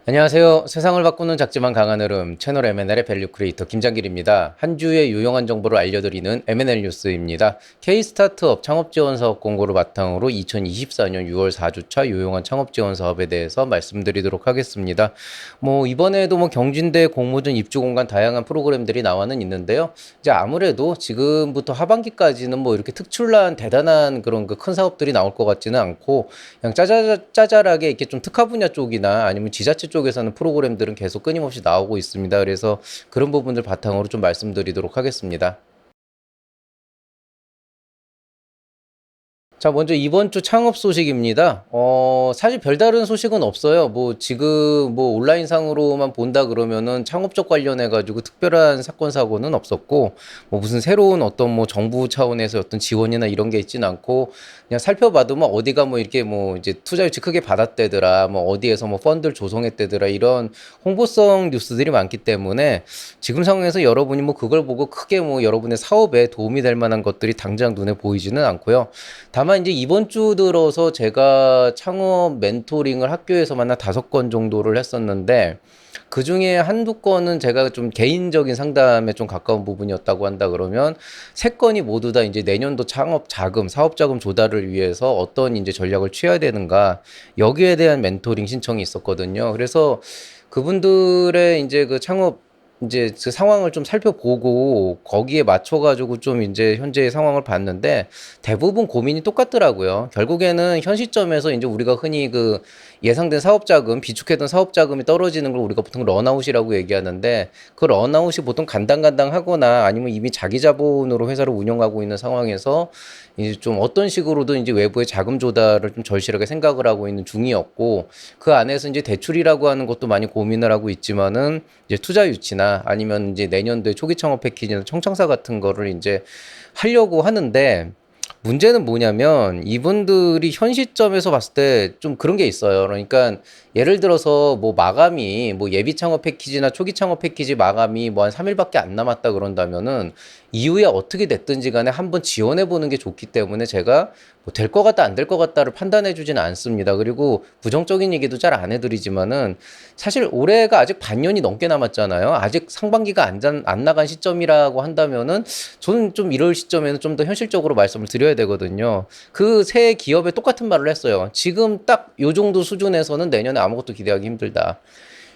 안녕하세요. 세상을 바꾸는 작지만 강한 흐름 채널 M&L의 밸류 크리에이터 김장길입니다. 한 주의 유용한 정보를 알려드리는 M&L 뉴스입니다. K-스타트업 창업지원 사업 공고를 바탕으로 2024년 6월 4주차 유용한 창업지원 사업에 대해서 말씀드리도록 하겠습니다. 이번에도 경진대 공모전 입주공간 다양한 프로그램들이 나와는 있는데요. 이제 아무래도 지금부터 하반기까지는 이렇게 특출난 대단한 그런 그 큰 사업들이 나올 것 같지는 않고 그냥 짜잘하게 이렇게 좀 특화 분야 쪽이나 아니면 지자체 쪽에서는 프로그램들은 계속 끊임없이 나오고 있습니다. 그래서 그런 부분들 바탕으로 좀 말씀드리도록 하겠습니다. 자, 먼저 이번 주 창업 소식입니다. 사실 별다른 소식은 없어요. 지금 온라인상으로만 본다 그러면은 창업적 관련해가지고 특별한 사건, 사고는 없었고, 무슨 새로운 어떤 정부 차원에서 어떤 지원이나 이런 게 있진 않고, 그냥 살펴봐도 어디가 이렇게 이제 투자 유치 크게 받았대더라, 어디에서 펀드를 조성했대더라, 이런 홍보성 뉴스들이 많기 때문에 지금 상황에서 여러분이 그걸 보고 크게 여러분의 사업에 도움이 될 만한 것들이 당장 눈에 보이지는 않고요. 다만 이제 이번 주 들어서 제가 창업 멘토링을 학교에서 만나 5건 정도를 했었는데 그 중에 한두 건은 제가 좀 개인적인 상담에 좀 가까운 부분이었다고 한다 그러면 3건이 모두 다 이제 내년도 창업 자금, 사업 자금 조달을 위해서 어떤 이제 전략을 취해야 되는가 여기에 대한 멘토링 신청이 있었거든요. 그래서 그분들의 이제 그 창업 이제 그 상황을 좀 살펴보고 거기에 맞춰가지고 좀 이제 현재의 상황을 봤는데 대부분 고민이 똑같더라고요. 결국에는 현 시점에서 이제 우리가 흔히 그 예상된 사업 자금, 비축했던 사업 자금이 떨어지는 걸 우리가 보통 런아웃이라고 얘기하는데 그 런아웃이 보통 간당간당하거나 아니면 이미 자기 자본으로 회사를 운영하고 있는 상황에서 이제 좀 어떤 식으로든 이제 외부의 자금 조달을 좀 절실하게 생각을 하고 있는 중이었고 그 안에서 이제 대출이라고 하는 것도 많이 고민을 하고 있지만은 이제 투자 유치나 아니면 이제 내년도에 초기 창업 패키지나 청창사 같은 거를 이제 하려고 하는데 문제는 뭐냐면 이분들이 현 시점에서 봤을 때 좀 그런 게 있어요. 그러니까 예를 들어서 마감이 예비 창업 패키지나 초기 창업 패키지 마감이 한 3일밖에 안 남았다 그런다면은 이후에 어떻게 됐든지 간에 한번 지원해 보는 게 좋기 때문에 제가 될 것 같다 안 될 것 같다를 판단해 주지는 않습니다. 그리고 부정적인 얘기도 잘 안 해드리지만은 사실 올해가 아직 반년이 넘게 남았잖아요. 아직 상반기가 안 나간 시점이라고 한다면은 저는 좀 이럴 시점에는 좀 더 현실적으로 말씀을 드려야 되거든요. 그 새 기업에 똑같은 말을 했어요. 지금 딱 요 정도 수준에서는 내년에 아무것도 기대하기 힘들다.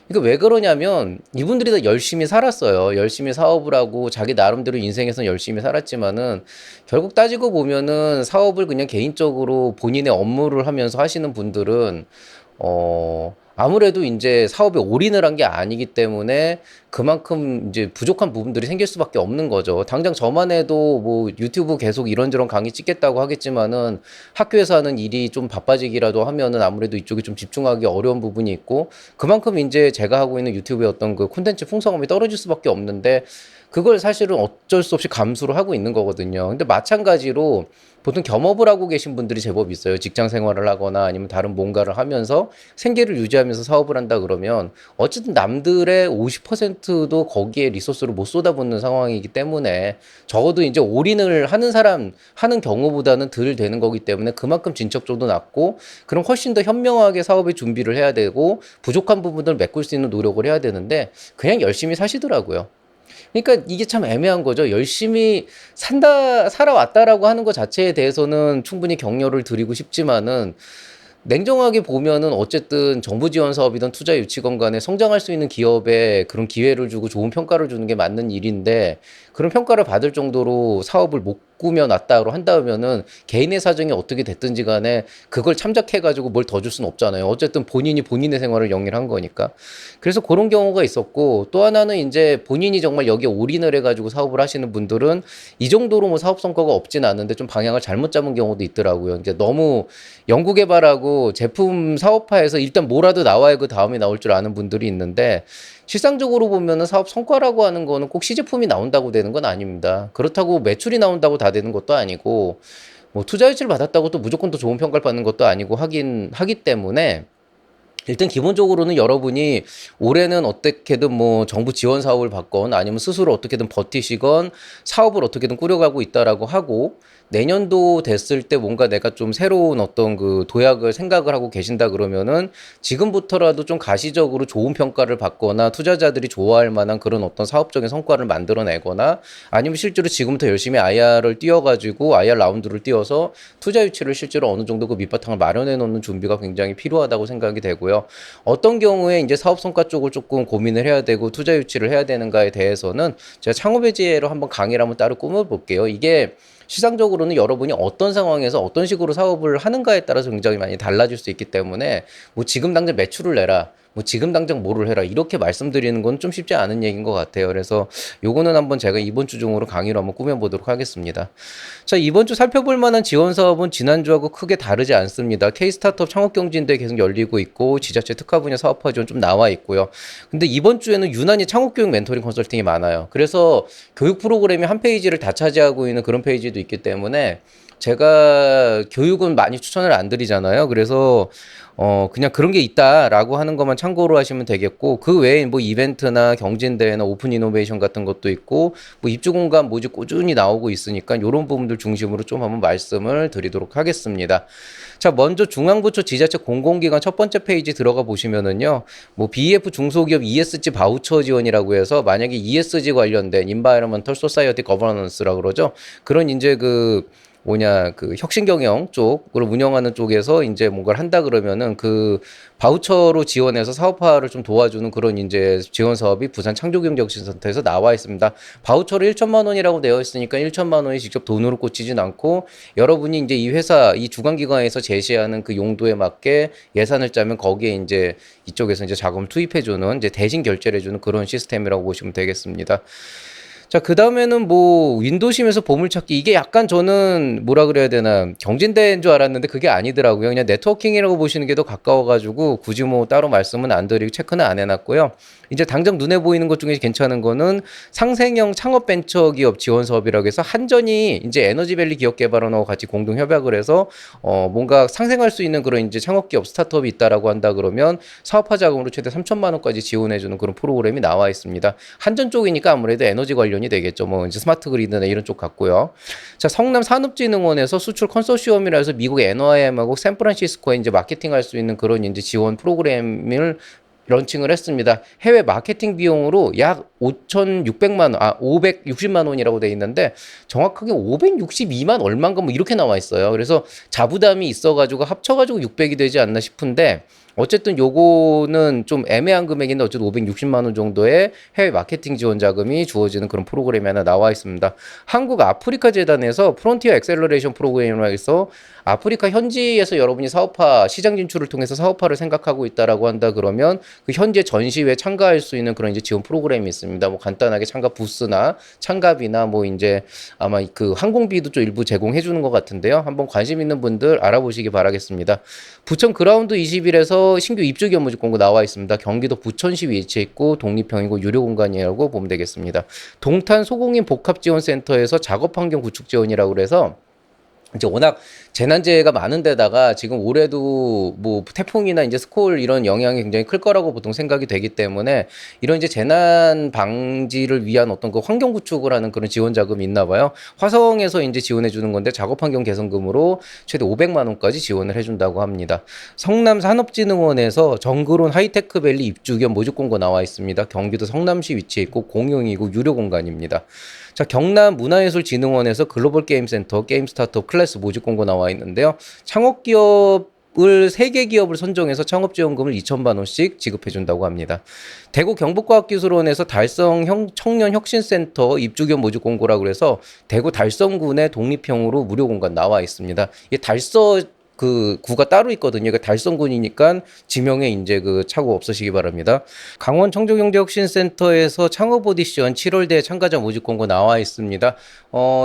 그러니까 왜 그러냐면 이분들이 다 열심히 살았어요. 열심히 사업을 하고 자기 나름대로 인생에서 열심히 살았지만은 결국 따지고 보면은 사업을 그냥 개인적으로 본인의 업무를 하면서 하시는 분들은 아무래도 이제 사업에 올인을 한 게 아니기 때문에 그만큼 이제 부족한 부분들이 생길 수밖에 없는 거죠. 당장 저만 해도 유튜브 계속 이런저런 강의 찍겠다고 하겠지만은 학교에서 하는 일이 좀 바빠지기라도 하면은 아무래도 이쪽에 좀 집중하기 어려운 부분이 있고 그만큼 이제 제가 하고 있는 유튜브의 어떤 그 콘텐츠 풍성함이 떨어질 수밖에 없는데 그걸 사실은 어쩔 수 없이 감수를 하고 있는 거거든요. 근데 마찬가지로 보통 겸업을 하고 계신 분들이 제법 있어요. 직장 생활을 하거나 아니면 다른 뭔가를 하면서 생계를 유지하면서 사업을 한다 그러면 어쨌든 남들의 50%도 거기에 리소스를 못 쏟아붓는 상황이기 때문에 적어도 이제 올인을 하는 사람 하는 경우보다는 덜 되는 거기 때문에 그만큼 진척도도 낮고 그럼 훨씬 더 현명하게 사업의 준비를 해야 되고 부족한 부분들을 메꿀 수 있는 노력을 해야 되는데 그냥 열심히 사시더라고요. 그러니까 이게 참 애매한 거죠. 열심히 살아왔다라고 하는 것 자체에 대해서는 충분히 격려를 드리고 싶지만은 냉정하게 보면은 어쨌든 정부 지원 사업이든 투자 유치건 간에 성장할 수 있는 기업에 그런 기회를 주고 좋은 평가를 주는 게 맞는 일인데 그런 평가를 받을 정도로 사업을 못 꾸며놨다고 한다면은 개인의 사정이 어떻게 됐든지 간에 그걸 참작해가지고 뭘 더 줄 수는 없잖아요. 어쨌든 본인이 본인의 생활을 영위한 거니까. 그래서 그런 경우가 있었고 또 하나는 이제 본인이 정말 여기에 올인을 해가지고 사업을 하시는 분들은 이 정도로 사업 성과가 없진 않은데 좀 방향을 잘못 잡은 경우도 있더라고요. 이제 너무 연구 개발하고 제품 사업화해서 일단 뭐라도 나와야 그 다음에 나올 줄 아는 분들이 있는데 실상적으로 보면은 사업 성과라고 하는 거는 꼭 시제품이 나온다고 되는 건 아닙니다. 그렇다고 매출이 나온다고 다 되는 것도 아니고 투자 유치를 받았다고 또 무조건 또 좋은 평가를 받는 것도 아니고 하기 때문에 일단 기본적으로는 여러분이 올해는 어떻게든 정부 지원 사업을 받건 아니면 스스로 어떻게든 버티시건 사업을 어떻게든 꾸려가고 있다라고 하고 내년도 됐을 때 뭔가 내가 좀 새로운 어떤 그 도약을 생각을 하고 계신다 그러면은 지금부터라도 좀 가시적으로 좋은 평가를 받거나 투자자들이 좋아할 만한 그런 어떤 사업적인 성과를 만들어내거나 아니면 실제로 지금부터 열심히 IR을 띄워가지고 IR 라운드를 띄워서 투자 유치를 실제로 어느 정도 그 밑바탕을 마련해 놓는 준비가 굉장히 필요하다고 생각이 되고요. 어떤 경우에 이제 사업 성과 쪽을 조금 고민을 해야 되고 투자 유치를 해야 되는가에 대해서는 제가 창업의 지혜로 한번 강의를 한번 따로 꾸며볼게요. 이게 시장적으로는 여러분이 어떤 상황에서 어떤 식으로 사업을 하는가에 따라서 굉장히 많이 달라질 수 있기 때문에 뭐 지금 당장 매출을 내라. 뭐 지금 당장 뭐를 해라 이렇게 말씀드리는 건 좀 쉽지 않은 얘기인 것 같아요. 그래서 요거는 한번 제가 이번 주 중으로 강의로 한번 꾸며보도록 하겠습니다. 자, 이번 주 살펴볼 만한 지원 사업은 지난주하고 크게 다르지 않습니다. K-스타트업 창업경진대 계속 열리고 있고 지자체 특화 분야 사업화 지원 좀 나와 있고요. 근데 이번 주에는 유난히 창업교육 멘토링 컨설팅이 많아요. 그래서 교육 프로그램이 한 페이지를 다 차지하고 있는 그런 페이지도 있기 때문에 제가 교육은 많이 추천을 안 드리잖아요. 그래서 그냥 그런 게 있다라고 하는 것만 참고로 하시면 되겠고, 그 외에 뭐 이벤트나 경진대회나 오픈 이노베이션 같은 것도 있고, 뭐 입주 공간 모집 꾸준히 나오고 있으니까 이런 부분들 중심으로 좀 한번 말씀을 드리도록 하겠습니다. 자, 먼저 중앙부처 지자체 공공기관 첫 번째 페이지 들어가 보시면은요, 뭐 BF 중소기업 ESG 바우처 지원이라고 해서 만약에 ESG 관련된 Environmental Society Governance라고 그러죠. 그런 이제 그 혁신 경영 쪽을 운영하는 쪽에서 이제 뭔가를 한다 그러면은 그 바우처로 지원해서 사업화를 좀 도와주는 그런 이제 지원 사업이 부산 창조경제혁신센터에서 나와 있습니다. 바우처를 1천만 원이라고 되어 있으니까 1천만 원이 직접 돈으로 꽂히진 않고 여러분이 이제 이 회사, 이 주관기관에서 제시하는 그 용도에 맞게 예산을 짜면 거기에 이제 이쪽에서 이제 자금을 투입해주는 이제 대신 결제를 해주는 그런 시스템이라고 보시면 되겠습니다. 자, 그 다음에는 뭐, 윈도심에서 보물찾기. 이게 약간 저는 뭐라 그래야 되나, 경진대인 줄 알았는데 그게 아니더라고요. 그냥 네트워킹이라고 보시는 게 더 가까워가지고 굳이 뭐 따로 말씀은 안 드리고 체크는 안 해놨고요. 이제 당장 눈에 보이는 것 중에 괜찮은 거는 상생형 창업벤처기업 지원 사업이라고 해서 한전이 이제 에너지밸리 기업개발원하고 같이 공동 협약을 해서 뭔가 상생할 수 있는 그런 이제 창업기업 스타트업이 있다라고 한다 그러면 사업화 자금으로 최대 3천만 원까지 지원해주는 그런 프로그램이 나와 있습니다. 한전 쪽이니까 아무래도 에너지 관련이 되겠죠. 뭐 이제 스마트 그리드나 이런 쪽 같고요. 자, 성남 산업진흥원에서 수출 컨소시엄이라 해서 미국 NYM하고 샌프란시스코에 이제 마케팅할 수 있는 그런 이제 지원 프로그램을 런칭을 했습니다. 해외 마케팅 비용으로 약 5,600만 원, 560만 원이라고 돼 있는데 정확하게 562만 얼마인가 뭐 이렇게 나와 있어요. 그래서 자부담이 있어가지고 합쳐가지고 600이 되지 않나 싶은데 어쨌든 요거는 좀 애매한 금액인데 어쨌든 560만 원 정도의 해외 마케팅 지원 자금이 주어지는 그런 프로그램이 하나 나와 있습니다. 한국 아프리카 재단에서 프론티어 엑셀러레이션 프로그램이라 해서 아프리카 현지에서 여러분이 사업화 시장 진출을 통해서 사업화를 생각하고 있다라고 한다 그러면 그 현재 전시회에 참가할 수 있는 그런 이제 지원 프로그램이 있습니다. 뭐 간단하게 참가 부스나 참가비나 뭐 이제 아마 그 항공비도 좀 일부 제공해 주는 것 같은데요. 한번 관심 있는 분들 알아보시기 바라겠습니다. 부천 그라운드 21에서 신규 입주 기업 모집 공고 나와 있습니다. 경기도 부천시 위치해 있고 독립형이고 유료 공간이라고 보면 되겠습니다. 동탄 소공인 복합지원센터에서 작업환경 구축 지원이라고 그래서 이제 워낙 재난재해가 많은 데다가 지금 올해도 뭐 태풍이나 이제 스콜 이런 영향이 굉장히 클 거라고 보통 생각이 되기 때문에 이런 이제 재난 방지를 위한 어떤 그 환경 구축을 하는 그런 지원 자금이 있나 봐요. 화성에서 이제 지원해 주는 건데 작업 환경 개선금으로 최대 500만 원까지 지원을 해 준다고 합니다. 성남 산업진흥원에서 정그론 하이테크밸리 입주 겸 모집 공고 나와 있습니다. 경기도 성남시 위치해 있고 공용이고 유료 공간입니다. 자, 경남 문화예술진흥원에서 글로벌 게임센터 게임 스타트업 클래스 모집 공고 나와 있는데요. 창업기업을 3개 기업을 선정해서 창업지원금을 2천만 원씩 지급해준다고 합니다. 대구 경북과학기술원에서 달성 청년혁신센터 입주겸 모집 공고라고 해서 대구 달성군의 독립형으로 무료 공간 나와 있습니다. 이 달서 그 구가 따로 있거든요. 그 달성군이니까 지명에 이제 그 착오 없으시기 바랍니다. 강원 청조경제혁신센터에서 창업 오디션 7월대 참가자 모집 공고 나와 있습니다.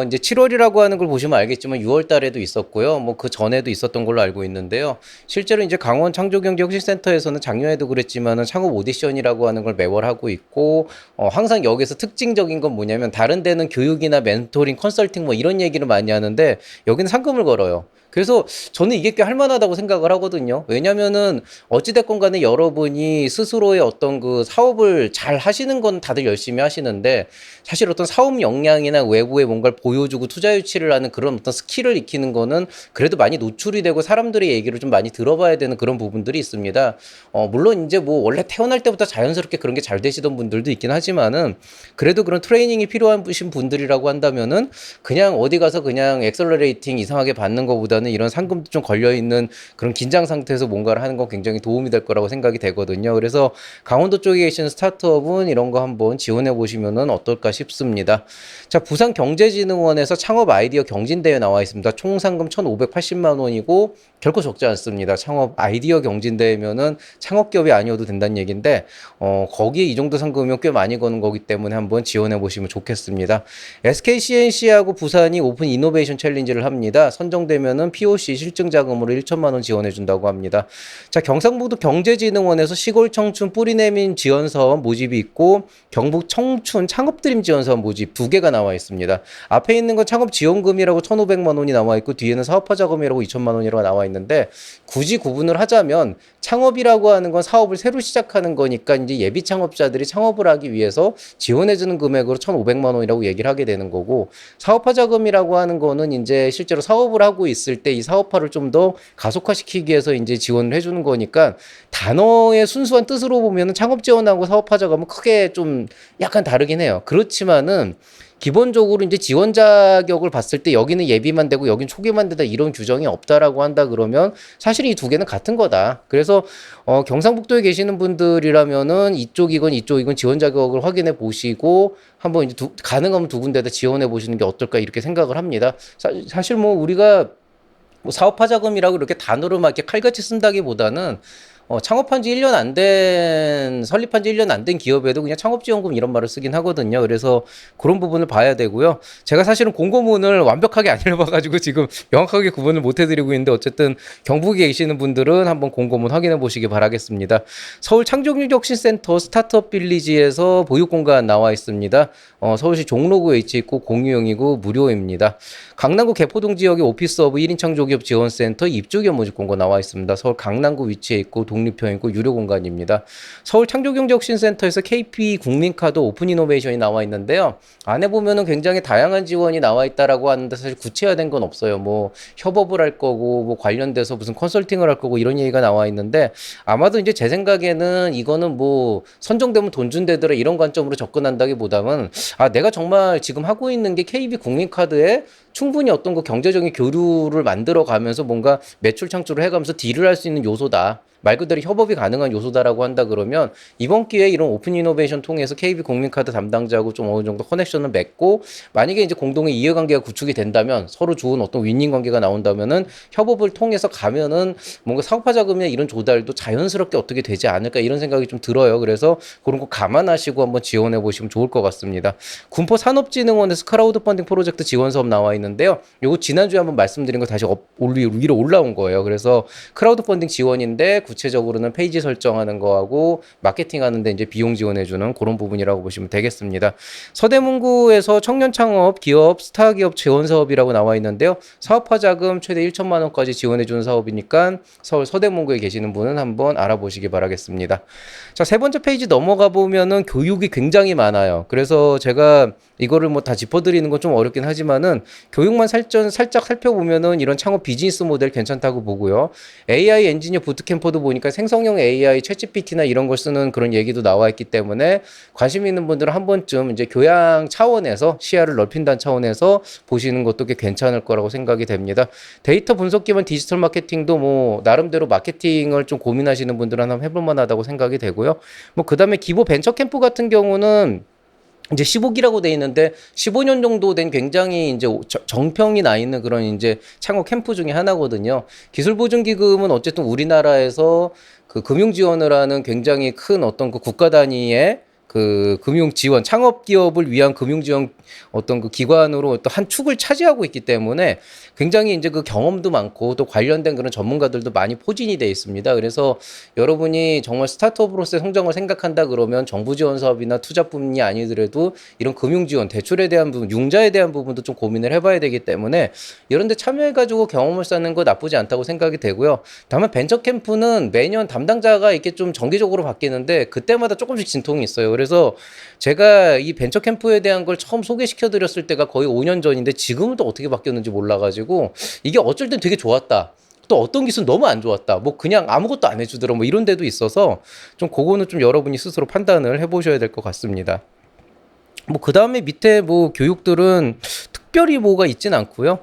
이제 7월이라고 하는 걸 보시면 알겠지만 6월 달에도 있었고요. 뭐 그 전에도 있었던 걸로 알고 있는데요. 실제로 이제 강원 창조경제혁신센터에서는 작년에도 그랬지만은 창업 오디션이라고 하는 걸 매월 하고 있고 항상 여기서 특징적인 건 뭐냐면 다른 데는 교육이나 멘토링, 컨설팅 뭐 이런 얘기를 많이 하는데 여기는 상금을 걸어요. 그래서 저는 이게 꽤 할만하다고 생각을 하거든요. 왜냐면은 어찌됐건 간에 여러분이 스스로의 어떤 그 사업을 잘 하시는 건 다들 열심히 하시는데 사실 어떤 사업 역량이나 외부에 뭔가를 보여주고 투자 유치를 하는 그런 어떤 스킬을 익히는 거는 그래도 많이 노출이 되고 사람들의 얘기를 좀 많이 들어봐야 되는 그런 부분들이 있습니다. 물론 이제 뭐 원래 태어날 때부터 자연스럽게 그런 게 잘 되시던 분들도 있긴 하지만은 그래도 그런 트레이닝이 필요한 분들이라고 한다면은 그냥 어디 가서 그냥 엑셀러레이팅 이상하게 받는 것보다는 이런 상금도 좀 걸려 있는 그런 긴장 상태에서 뭔가를 하는 건 굉장히 도움이 될 거라고 생각이 되거든요. 그래서 강원도 쪽에 계시는 스타트업은 이런 거 한번 지원해 보시면은 어떨까 싶습니다. 자, 부산경제진흥원에서 창업 아이디어 경진대회 나와 있습니다. 총 상금 1,580만 원이고 결코 적지 않습니다. 창업 아이디어 경진대회면은 창업기업이 아니어도 된다는 얘기인데 거기에 이 정도 상금이면 꽤 많이 거는 거기 때문에 한번 지원해 보시면 좋겠습니다. SKCNC하고 부산이 오픈 이노베이션 챌린지를 합니다. 선정되면은 POC 실증 자금으로 1천만 원 지원해 준다고 합니다. 자, 경상북도 경제진흥원에서 시골 청춘 뿌리내민 지원 사업 모집이 있고 경북 청춘 창업드림 지원 사업 모집 두 개가 나와 있습니다. 앞에 있는 건 창업 지원금이라고 1,500만 원이 나와 있고 뒤에는 사업화 자금이라고 2천만 원이라고 나와 있는데 굳이 구분을 하자면 창업이라고 하는 건 사업을 새로 시작하는 거니까 이제 예비 창업자들이 창업을 하기 위해서 지원해 주는 금액으로 1,500만 원이라고 얘기를 하게 되는 거고 사업화 자금이라고 하는 거는 이제 실제로 사업을 하고 있을 때 이 사업화를 좀 더 가속화시키기 위해서 이제 지원을 해주는 거니까 단어의 순수한 뜻으로 보면은 창업 지원하고 사업화 자금은 크게 좀 약간 다르긴 해요. 그렇지만은 기본적으로 이제 지원 자격을 봤을 때 여기는 예비만 되고 여기는 초기만 되다 이런 규정이 없다라고 한다 그러면 사실 이 두 개는 같은 거다. 그래서 경상북도에 계시는 분들이라면은 이쪽이건 지원 자격을 확인해 보시고 한번 이제 가능하면 두 군데다 지원해 보시는 게 어떨까 이렇게 생각을 합니다. 사실 뭐 우리가 뭐 사업화 자금이라고 이렇게 단어로 막 이렇게 칼같이 쓴다기보다는 창업한 지 1년 안 설립한 지 1년 안 된 기업에도 그냥 창업지원금 이런 말을 쓰긴 하거든요. 그래서 그런 부분을 봐야 되고요. 제가 사실은 공고문을 완벽하게 안 읽어봐가지고 지금 명확하게 구분을 못 해드리고 있는데 어쨌든 경북에 계시는 분들은 한번 공고문 확인해 보시기 바라겠습니다. 서울 창조경제혁신센터 스타트업 빌리지에서 보육공간 나와 있습니다. 서울시 종로구에 위치해 있고 공유형이고 무료입니다. 강남구 개포동 지역의 오피스허브 1인 창조기업 지원센터 입주기업 모집 공고 나와 있습니다. 서울 강남구 위치해 있고 독립형이고 유료 공간입니다. 서울 창조경제혁신센터에서 KP 국민카드 오픈 이노베이션이 나와 있는데요. 안에 보면은 굉장히 다양한 지원이 나와 있다라고 하는데 사실 구체화된 건 없어요. 뭐 협업을 할 거고 뭐 관련돼서 무슨 컨설팅을 할 거고 이런 얘기가 나와 있는데 아마도 이제 제 생각에는 이거는 뭐 선정되면 돈 준대더라 이런 관점으로 접근한다기보다는 내가 정말 지금 하고 있는 게 KB 국민카드에 충분히 어떤 그 경제적인 교류를 만들어 가면서 뭔가 매출 창출을 해가면서 딜을 할 수 있는 요소다. 말 그대로 협업이 가능한 요소다라고 한다 그러면 이번 기회에 이런 오픈 이노베이션 통해서 KB 국민카드 담당자하고 좀 어느 정도 커넥션을 맺고 만약에 이제 공동의 이해관계가 구축이 된다면 서로 좋은 어떤 윈윈 관계가 나온다면은 협업을 통해서 가면은 뭔가 사업화 자금이나 이런 조달도 자연스럽게 어떻게 되지 않을까 이런 생각이 좀 들어요. 그래서 그런 거 감안하시고 한번 지원해 보시면 좋을 것 같습니다. 군포 산업진흥원에서 크라우드 펀딩 프로젝트 지원 사업 나와 있는데요. 요거 지난주에 한번 말씀드린 거 다시 위로 올라온 거예요. 그래서 크라우드 펀딩 지원인데 구체적으로는 페이지 설정하는 거하고 마케팅 하는데 이제 비용 지원해주는 그런 부분이라고 보시면 되겠습니다. 서대문구에서 청년 창업 기업 스타 기업 지원 사업이라고 나와 있는데요. 사업화 자금 최대 1천만 원까지 지원해주는 사업이니까 서울 서대문구에 계시는 분은 한번 알아보시기 바라겠습니다. 자, 세 번째 페이지 넘어가 보면은 교육이 굉장히 많아요. 그래서 제가 이거를 뭐 다 짚어드리는 건 좀 어렵긴 하지만은 교육만 살짝 살펴보면은 이런 창업 비즈니스 모델 괜찮다고 보고요. AI 엔지니어 부트캠프도 보니까 생성형 AI, 챗GPT나 이런 걸 쓰는 그런 얘기도 나와 있기 때문에 관심 있는 분들은 한 번쯤 이제 교양 차원에서 시야를 넓힌다는 차원에서 보시는 것도 꽤 괜찮을 거라고 생각이 됩니다. 데이터 분석 기반 디지털 마케팅도 뭐 나름대로 마케팅을 좀 고민하시는 분들은 한번 해볼 만하다고 생각이 되고요. 뭐 그다음에 기보 벤처 캠프 같은 경우는 이제 15기라고 돼 있는데 15년 정도 된 굉장히 이제 정평이 나 있는 그런 이제 창업 캠프 중에 하나거든요. 기술보증기금은 어쨌든 우리나라에서 그 금융 지원을 하는 굉장히 큰 어떤 그 국가 단위의 그 금융 지원, 창업 기업을 위한 금융 지원 어떤 그 기관으로 어떤 한 축을 차지하고 있기 때문에 굉장히 이제 그 경험도 많고 또 관련된 그런 전문가들도 많이 포진이 돼 있습니다. 그래서 여러분이 정말 스타트업으로서의 성장을 생각한다 그러면 정부 지원 사업이나 투자뿐이 아니더라도 이런 금융 지원, 대출에 대한 부분, 융자에 대한 부분도 좀 고민을 해봐야 되기 때문에 이런 데 참여해가지고 경험을 쌓는 거 나쁘지 않다고 생각이 되고요. 다만 벤처 캠프는 매년 담당자가 이렇게 좀 정기적으로 바뀌는데 그때마다 조금씩 진통이 있어요. 그래서 제가 이 벤처 캠프에 대한 걸 처음 소개시켜 드렸을 때가 거의 5년 전인데 지금은 또 어떻게 바뀌었는지 몰라가지고 이게 어쩔 땐 되게 좋았다. 또 어떤 기술은 너무 안 좋았다. 뭐 그냥 아무것도 안 해주더라. 뭐 이런 데도 있어서 좀 그거는 좀 여러분이 스스로 판단을 해보셔야 될 것 같습니다. 뭐 그 다음에 밑에 뭐 교육들은 특별히 뭐가 있진 않고요.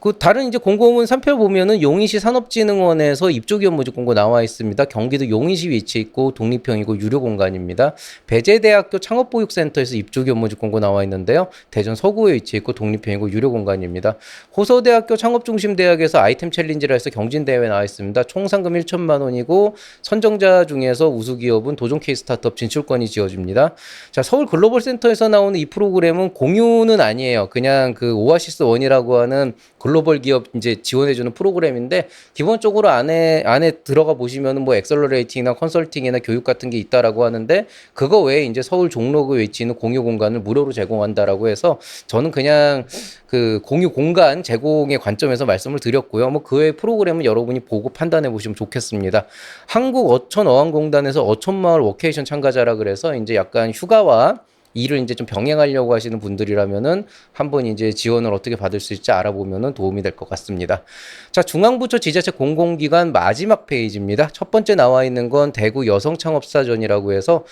그 다른 이제 공고문 살펴보면은 용인시 산업진흥원에서 입주기업 모집 공고 나와 있습니다. 경기도 용인시 위치해 있고 독립형이고 유료 공간입니다. 배재대학교 창업보육센터에서 입주기업 모집 공고 나와 있는데요. 대전 서구에 위치해 있고 독립형이고 유료 공간입니다. 호서대학교 창업중심대학에서 아이템 챌린지라 해서 경진대회 나와 있습니다. 총 상금 1천만 원이고 선정자 중에서 우수기업은 도전 케이스 스타트업 진출권이 지어집니다. 자, 서울 글로벌센터에서 나오는 이 프로그램은 공유는 아니에요. 그냥 그 오아시스 원이라고 하는 글로벌 기업 이제 지원해주는 프로그램인데 기본적으로 안에 들어가 보시면은 뭐 엑셀러레이팅이나 컨설팅이나 교육 같은 게 있다라고 하는데 그거 외에 이제 서울 종로구에 위치해 있는 공유 공간을 무료로 제공한다라고 해서 저는 그냥 그 공유 공간 제공의 관점에서 말씀을 드렸고요. 뭐 그 외 프로그램은 여러분이 보고 판단해 보시면 좋겠습니다. 한국어촌어항공단에서 어촌마을 워케이션 참가자라 그래서 이제 약간 휴가와 일을 이제 좀 병행하려고 하시는 분들이라면은 한번 이제 지원을 어떻게 받을 수 있을지 알아보면은 도움이 될 것 같습니다. 자, 중앙부처 지자체 공공기관 마지막 페이지입니다. 첫 번째 나와 있는 건 대구 여성창업사전이라고 해서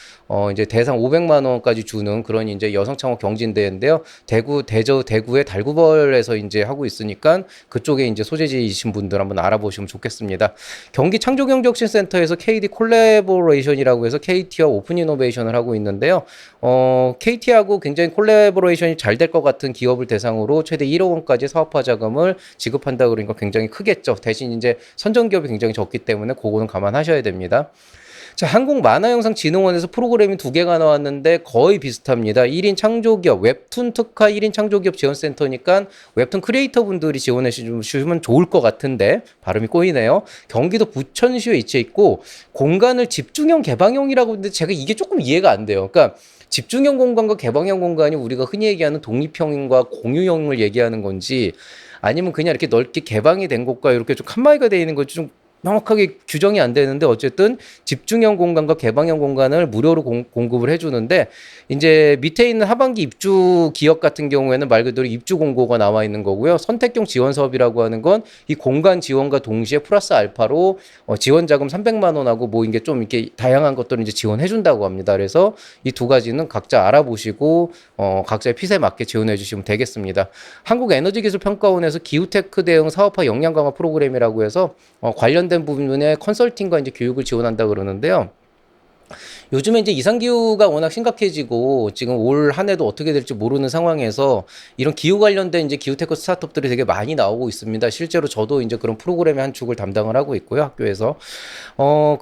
이제 대상 500만 원까지 주는 그런 이제 여성창업 경진대회인데요. 대구의 달구벌에서 이제 하고 있으니까 그쪽에 이제 소재지이신 분들 한번 알아보시면 좋겠습니다. 경기 창조경제혁신센터에서 KD 콜라보레이션이라고 해서 KT와 오픈 이노베이션을 하고 있는데요. KT하고 굉장히 콜라보레이션이 잘 될 것 같은 기업을 대상으로 최대 1억 원까지 사업화 자금을 지급한다 그러니까 굉장히 크겠죠. 대신 이제 선정 기업이 굉장히 적기 때문에 그거는 감안하셔야 됩니다. 자, 한국만화영상진흥원에서 프로그램이 2개가 나왔는데 거의 비슷합니다. 1인 창조기업, 웹툰 특화 1인 창조기업 지원센터니까 웹툰 크리에이터 분들이 지원해 주시면 좋을 것 같은데 발음이 꼬이네요. 경기도 부천시에 위치해 있고 공간을 집중형 개방형이라고 하는데 제가 이게 조금 이해가 안 돼요. 그러니까 집중형 공간과 개방형 공간이 우리가 흔히 얘기하는 독립형과 공유형을 얘기하는 건지 아니면 그냥 이렇게 넓게 개방이 된 곳과 이렇게 좀 칸막이가 되어 있는 건지 좀 명확하게 규정이 안 되는데 어쨌든 집중형 공간과 개방형 공간을 무료로 공급을 해주는데 이제 밑에 있는 하반기 입주 기업 같은 경우에는 말 그대로 입주 공고가 나와 있는 거고요. 선택형 지원 사업이라고 하는 건 이 공간 지원과 동시에 플러스 알파로 지원 자금 300만 원하고 뭐 이게 좀 이렇게 다양한 것들을 이제 지원해 준다고 합니다. 그래서 이 두 가지는 각자 알아보시고 각자의 핏에 맞게 지원해 주시면 되겠습니다. 한국에너지기술평가원에서 기후테크 대응 사업화 역량 강화 프로그램이라고 해서 관련된 부분에 컨설팅과 이제 교육을 지원한다 그러는데요. 요즘에 이제 이상기후가 워낙 심각해지고 지금 올 한 해도 어떻게 될지 모르는 상황에서 이런 기후 관련된 이제 기후테크 스타트업들이 되게 많이 나오고 있습니다. 실제로 저도 이제 그런 프로그램의 한 축을 담당을 하고 있고요, 학교에서.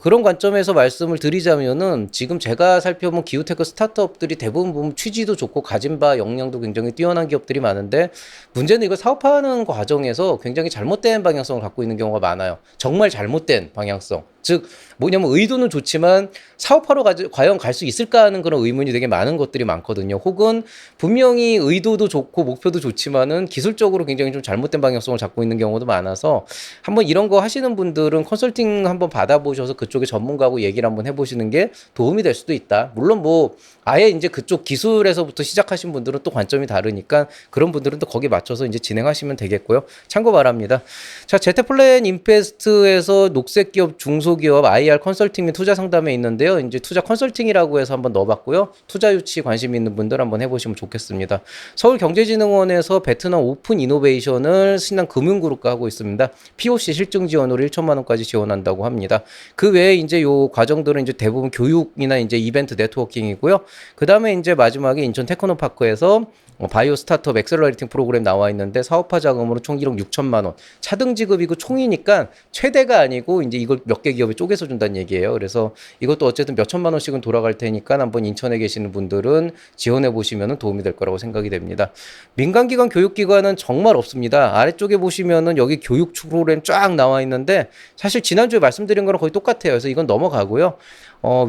그런 관점에서 말씀을 드리자면은 지금 제가 살펴본 기후테크 스타트업들이 대부분 보면 취지도 좋고 가진 바 역량도 굉장히 뛰어난 기업들이 많은데 문제는 이걸 사업하는 과정에서 굉장히 잘못된 방향성을 갖고 있는 경우가 많아요. 정말 잘못된 방향성. 즉 뭐냐면 의도는 좋지만 사업하러 과연 갈 수 있을까 하는 그런 의문이 되게 많은 것들이 많거든요. 혹은 분명히 의도도 좋고 목표도 좋지만은 기술적으로 굉장히 좀 잘못된 방향성을 잡고 있는 경우도 많아서 한번 이런 거 하시는 분들은 컨설팅 한번 받아보셔서 그쪽에 전문가하고 얘기를 한번 해보시는 게 도움이 될 수도 있다. 물론 뭐 아예 이제 그쪽 기술에서부터 시작하신 분들은 또 관점이 다르니까 그런 분들은 또 거기에 맞춰서 이제 진행하시면 되겠고요. 참고 바랍니다. 자, 제테플랜 인베스트에서 녹색기업, 중소기업, IR 컨설팅 및 투자 상담에 있는데요. 이제 투자 컨설팅이라고 해서 한번 넣어봤고요. 투자 유치 관심 있는 분들 한번 해보시면 좋겠습니다. 서울경제진흥원에서 베트남 오픈 이노베이션을 신한 금융그룹과 하고 있습니다. POC 실증 지원으로 1천만 원까지 지원한다고 합니다. 그 외에 이제 요 과정들은 이제 대부분 교육이나 이제 이벤트 네트워킹이고요. 그 다음에 이제 마지막에 인천 테크노파크에서 바이오 스타트업 엑셀러레이팅 프로그램 나와 있는데 사업화 자금으로 총 1억 6천만 원. 차등 지급이고 총이니까 최대가 아니고 이제 이걸 몇 개 기업에 쪼개서 준다는 얘기예요. 그래서 이것도 어쨌든 몇 천만 원 원씩은 돌아갈 테니까 한번 인천에 계시는 분들은 지원해 보시면 도움이 될 거라고 생각이 됩니다. 민간기관, 교육기관은 정말 없습니다. 아래쪽에 보시면은 여기 교육 프로그램 쫙 나와 있는데 사실 지난주에 말씀드린 거랑 거의 똑같아요. 그래서 이건 넘어가고요.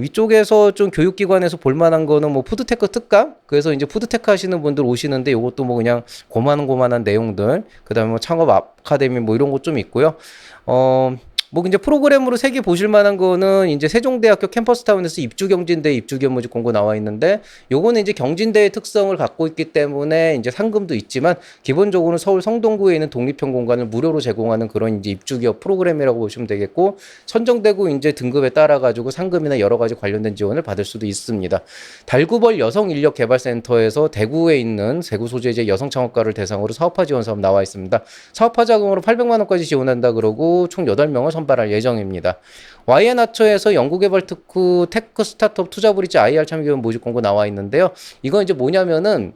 위쪽에서 좀 교육기관에서 볼만한 거는 뭐 푸드테크 특강? 그래서 이제 푸드테크 하시는 분들 오시는데 요것도 뭐 그냥 고만고만한 내용들, 그 다음에 뭐 창업 아카데미 뭐 이런 거 좀 있고요. 뭐 이제 프로그램으로 세 개 보실 만한 거는 이제 세종대학교 캠퍼스타운에서 입주경진대 입주교모집 공고 나와 있는데 요거는 이제 경진대의 특성을 갖고 있기 때문에 이제 상금도 있지만 기본적으로 서울 성동구에 있는 독립형 공간을 무료로 제공하는 그런 이제 입주기업 프로그램이라고 보시면 되겠고 선정되고 이제 등급에 따라 가지고 상금이나 여러 가지 관련된 지원을 받을 수도 있습니다. 달구벌 여성인력개발센터에서 대구에 있는 대구 소재지의 여성 창업가를 대상으로 사업화 지원 사업 나와 있습니다. 사업화 자금으로 800만 원까지 지원한다 그러고 총 8명을 선발할 예정입니다. YN하처에서 연구개발 특후 테크 스타트업 투자 브릿지 IR 참여기업 모집 공고 나와 있는데요. 이건 이제 뭐냐면은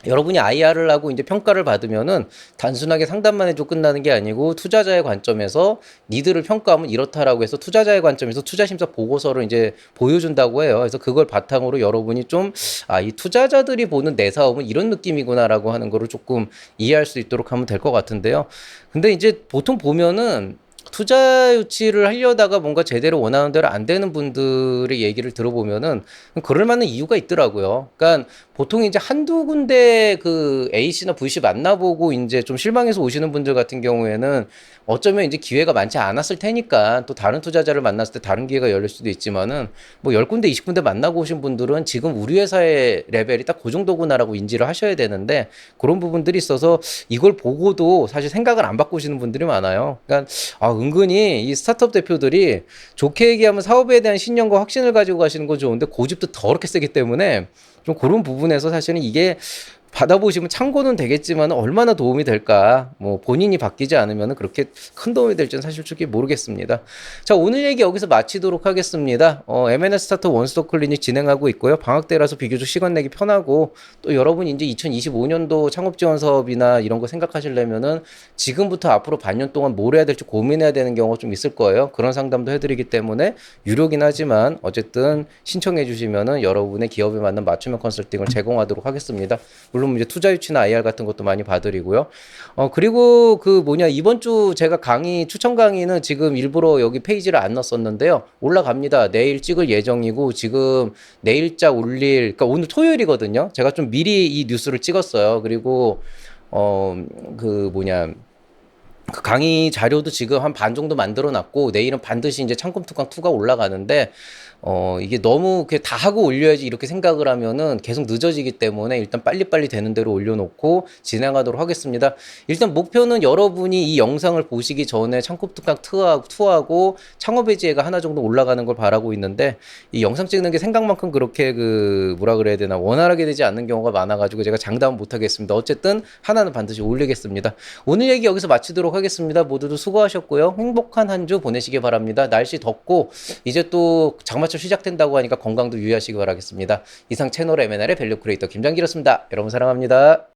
여러분이 IR을 하고 이제 평가를 받으면은 단순하게 상담만 해도 끝나는 게 아니고 투자자의 관점에서 니들을 평가하면 이렇다라고 해서 투자자의 관점에서 투자심사 보고서를 이제 보여준다고 해요. 그래서 그걸 바탕으로 여러분이 좀, 이 투자자들이 보는 내 사업은 이런 느낌이구나라고 하는 거를 조금 이해할 수 있도록 하면 될 것 같은데요. 근데 이제 보통 보면은 투자 유치를 하려다가 뭔가 제대로 원하는 대로 안 되는 분들의 얘기를 들어보면은 그럴 만한 이유가 있더라고요. 그러니까 보통 이제 한두 군데 그 A씨나 V씨 만나보고 이제 좀 실망해서 오시는 분들 같은 경우에는 어쩌면 이제 기회가 많지 않았을 테니까 또 다른 투자자를 만났을 때 다른 기회가 열릴 수도 있지만은 뭐 10군데, 20군데 만나고 오신 분들은 지금 우리 회사의 레벨이 딱 그 정도구나라고 인지를 하셔야 되는데 그런 부분들이 있어서 이걸 보고도 사실 생각을 안 바꾸시는 분들이 많아요. 그러니까 은근히 이 스타트업 대표들이 좋게 얘기하면 사업에 대한 신념과 확신을 가지고 가시는 건 좋은데 고집도 더럽게 세기 때문에 좀 그런 부분에서 사실은 이게 받아보시면 참고는 되겠지만 얼마나 도움이 될까 뭐 본인이 바뀌지 않으면 그렇게 큰 도움이 될지는 사실 솔직히 모르겠습니다. 자, 오늘 얘기 여기서 마치도록 하겠습니다. M&S 스타트업 원스톱 클리닉 진행하고 있고요. 방학 때라서 비교적 시간 내기 편하고 또 여러분이 이제 2025년도 창업 지원 사업이나 이런 거 생각하시려면은 지금부터 앞으로 반년 동안 뭘 해야 될지 고민해야 되는 경우가 좀 있을 거예요. 그런 상담도 해드리기 때문에 유료긴 하지만 어쨌든 신청해 주시면은 여러분의 기업에 맞는 맞춤형 컨설팅을 제공하도록 하겠습니다. 물론 이제 투자 유치나 IR 같은 것도 많이 봐드리고요. 그리고 이번 주 제가 추천 강의는 지금 일부러 여기 페이지를 안 넣었었는데요. 올라갑니다. 내일 찍을 예정이고 지금 내일자 그러니까 오늘 토요일이거든요. 제가 좀 미리 이 뉴스를 찍었어요. 그리고 그 강의 자료도 지금 한 반 정도 만들어 놨고 내일은 반드시 이제 창검 특강 2가 올라가는데 이게 너무 다 하고 올려야지 이렇게 생각을 하면은 계속 늦어지기 때문에 일단 빨리빨리 되는 대로 올려놓고 진행하도록 하겠습니다. 일단 목표는 여러분이 이 영상을 보시기 전에 창검 특강 2하고 창업의 지혜가 하나 정도 올라가는 걸 바라고 있는데 이 영상 찍는 게 생각만큼 그렇게 원활하게 되지 않는 경우가 많아가지고 제가 장담은 못하겠습니다. 어쨌든 하나는 반드시 올리겠습니다. 오늘 얘기 여기서 마치도록 하겠습니다. 모두도 수고하셨고요. 행복한 한 주 보내시기 바랍니다. 날씨 덥고 이제 또 장마철 시작된다고 하니까 건강도 유의하시기 바라겠습니다. 이상 채널 M&R의 밸류 크리에이터 김장기였습니다. 여러분 사랑합니다.